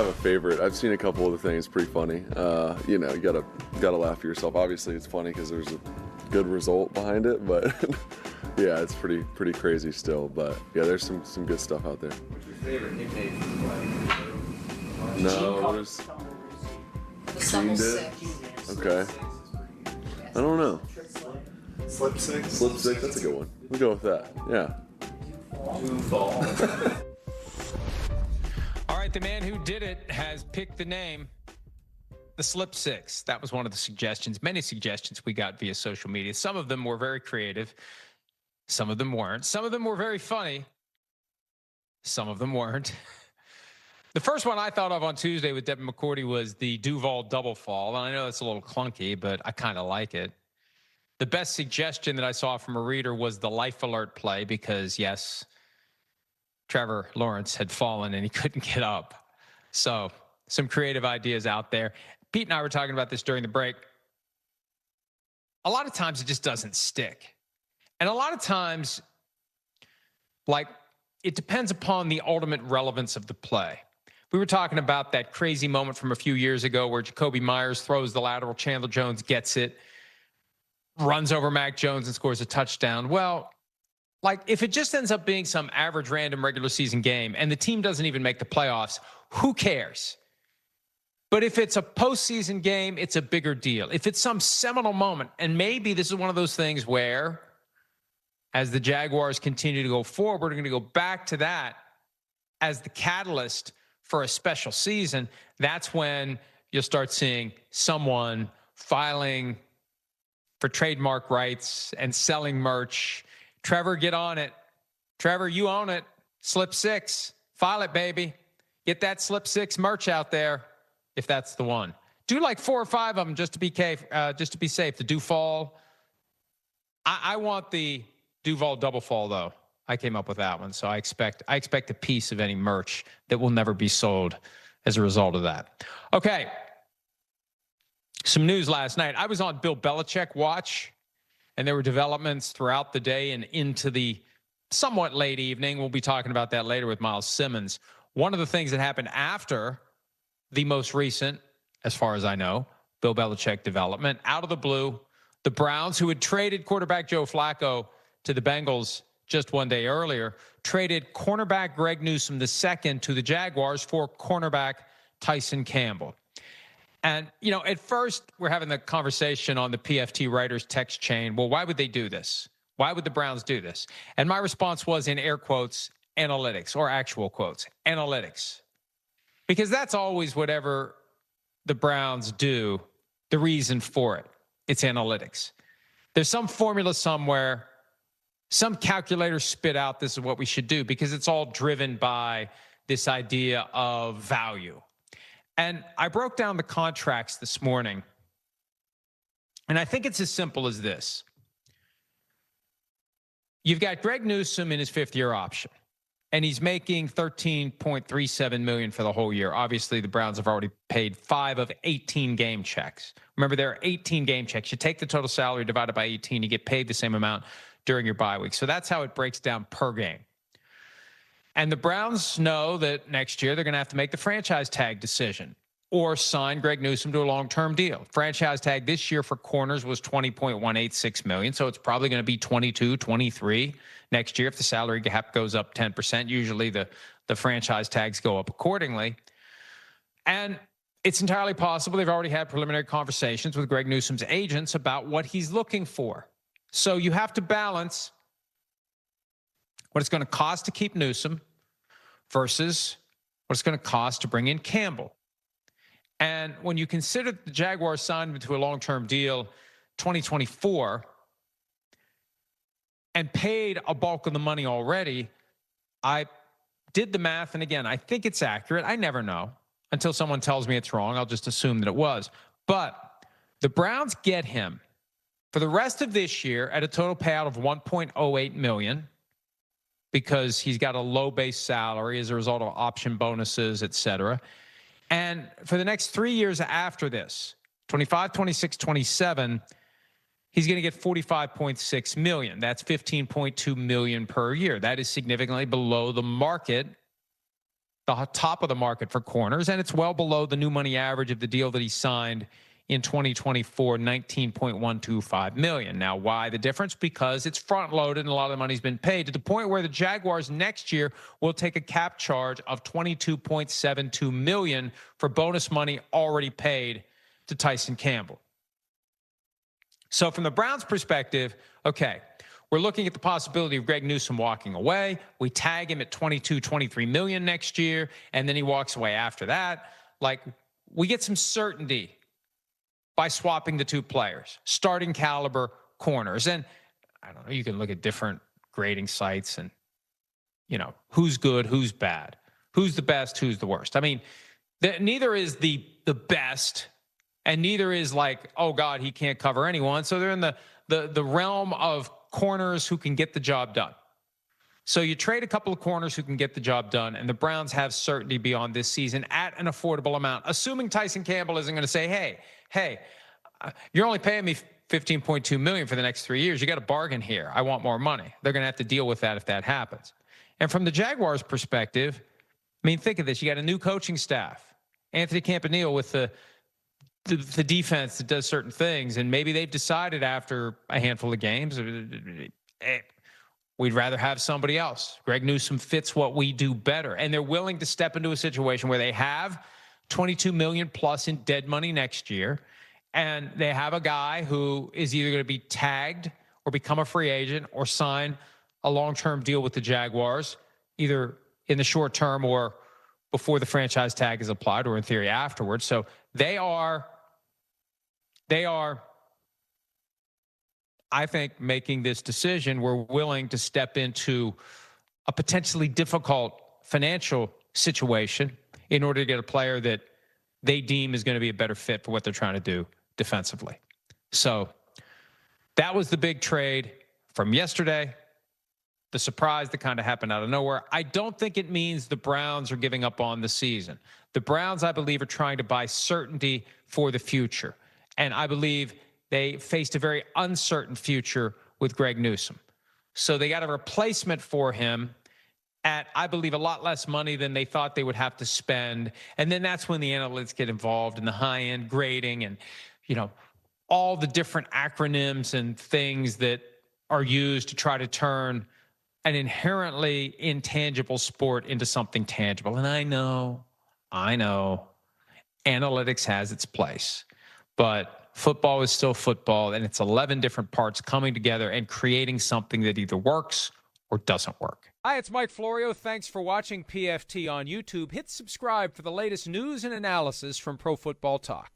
have a favorite. I've seen a couple of the things. Pretty funny. You know, you gotta laugh at yourself. Obviously, it's funny because there's a good result behind it, but yeah, it's pretty crazy still. But yeah, there's some good stuff out there. What's your favorite nickname for the play? No, there's The Stumble did? 6. okay. I don't know. Slip six. Slip 6. That's a good one. We'll go with that. Yeah. All right, the man who did it has picked the name, the Slip 6. That was one of the suggestions, many suggestions we got via social media. Some of them were very creative. Some of them weren't. Some of them were very funny. Some of them weren't. The first one I thought of on Tuesday with Devin McCourty was the Duval double fall. And I know that's a little clunky, but I kind of like it. The best suggestion that I saw from a reader was the life alert play because, yes, Trevor Lawrence had fallen and he couldn't get up. So some creative ideas out there. Pete and I were talking about this during the break. A lot of times it just doesn't stick. And a lot of times, like, it depends upon the ultimate relevance of the play. We were talking about that crazy moment from a few years ago where Jacoby Myers throws the lateral, Chandler Jones gets it, runs over Mac Jones and scores a touchdown. Well, like, if it just ends up being some average random regular season game and the team doesn't even make the playoffs, who cares? But if it's a postseason game, it's a bigger deal. If it's some seminal moment, and maybe this is one of those things where, as the Jaguars continue to go forward, we're going to go back to that as the catalyst for a special season. That's when you'll start seeing someone filing for trademark rights and selling merch. Trevor, get on it. Trevor, you own it. Slip 6. File it, baby. Get that Slip 6 merch out there, if that's the one. Do like 4 or 5 of them just to be safe. The Duval. I want the Duval double fall, though. I came up with that one, so I expect a piece of any merch that will never be sold as a result of that. Okay. Some news last night. I was on Bill Belichick watch, and there were developments throughout the day and into the somewhat late evening. We'll be talking about that later with Miles Simmons. One of the things that happened after the most recent, as far as I know, Bill Belichick development, out of the blue, the Browns, who had traded quarterback Joe Flacco to the Bengals just one day earlier, traded cornerback Greg Newsome II to the Jaguars for cornerback Tyson Campbell. And, you know, at first we're having the conversation on the PFT writers text chain. Well, why would they do this? Why would the Browns do this? And my response was, in air quotes, analytics, or actual quotes, analytics. Because that's always whatever the Browns do, the reason for it. It's analytics. There's some formula somewhere, some calculator spit out this is what we should do, because it's all driven by this idea of value. And I broke down the contracts this morning, and I think it's as simple as this. You've got Greg Newsome in his 5th-year option, and he's making $13.37 million for the whole year. Obviously, the Browns have already paid 5 of 18 game checks. Remember, there are 18 game checks. You take the total salary divided by 18, you get paid the same amount during your bye week. So that's how it breaks down per game. And the Browns know that next year they're going to have to make the franchise tag decision or sign Greg Newsome to a long-term deal. Franchise tag this year for corners was $20.186 million, so it's probably going to be 22, 23 next year if the salary gap goes up 10%. Usually the franchise tags go up accordingly. And it's entirely possible they've already had preliminary conversations with Greg Newsome's agents about what he's looking for. So you have to balance what it's going to cost to keep Newsome versus what it's going to cost to bring in Campbell. And when you consider the Jaguars signed him to a long-term deal 2024 and paid a bulk of the money already, I did the math. And again, I think it's accurate. I never know until someone tells me it's wrong. I'll just assume that it was. But the Browns get him for the rest of this year at a total payout of $1.08 million. Because he's got a low base salary as a result of option bonuses, et cetera. And for the next 3 years after this, 25, 26, 27, he's going to get $45.6 million. That's $15.2 million per year. That is significantly below the market the top of the market for corners, and it's well below the new money average of the deal that he signed in 2024, $19.125 million. Now, why the difference? Because it's front-loaded and a lot of the money's been paid to the point where the Jaguars next year will take a cap charge of $22.72 million for bonus money already paid to Tyson Campbell. So from the Browns' perspective, okay, we're looking at the possibility of Greg Newsome walking away. We tag him at $22-23 million next year, and then he walks away after that. Like, we get some certainty by swapping the two players, starting caliber corners. And I don't know, you can look at different grading sites and, you know, who's good, who's bad, who's the best, who's the worst. I mean, neither is the best, and neither is like, oh God, he can't cover anyone. So they're in the realm of corners who can get the job done. So you trade a couple of corners who can get the job done, and the Browns have certainty beyond this season at an affordable amount, assuming Tyson Campbell isn't going to say, hey, you're only paying me $15.2 million for the next 3 years. You got a bargain here. I want more money. They're going to have to deal with that if that happens. And from the Jaguars' perspective, I mean, think of this. You got a new coaching staff, Anthony Campanile with the defense that does certain things, and maybe they've decided after a handful of games, we'd rather have somebody else. Greg Newsome fits what we do better, and they're willing to step into a situation where they have $22 million plus in dead money next year, and they have a guy who is either going to be tagged or become a free agent or sign a long-term deal with the Jaguars, either in the short term or before the franchise tag is applied, or in theory afterwards. So they are, I think, making this decision. We're willing to step into a potentially difficult financial situation in order to get a player that they deem is going to be a better fit for what they're trying to do defensively. So that was the big trade from yesterday. The surprise that kind of happened out of nowhere. I don't think it means the Browns are giving up on the season. The Browns, I believe, are trying to buy certainty for the future. And I believe they faced a very uncertain future with Greg Newsome. So they got a replacement for him at, I believe, a lot less money than they thought they would have to spend. And then that's when the analytics get involved in the high-end grading and, you know, all the different acronyms and things that are used to try to turn an inherently intangible sport into something tangible. And I know analytics has its place, but football is still football, and it's 11 different parts coming together and creating something that either works or doesn't work. Hi, it's Mike Florio. Thanks for watching PFT on YouTube. Hit subscribe for the latest news and analysis from Pro Football Talk.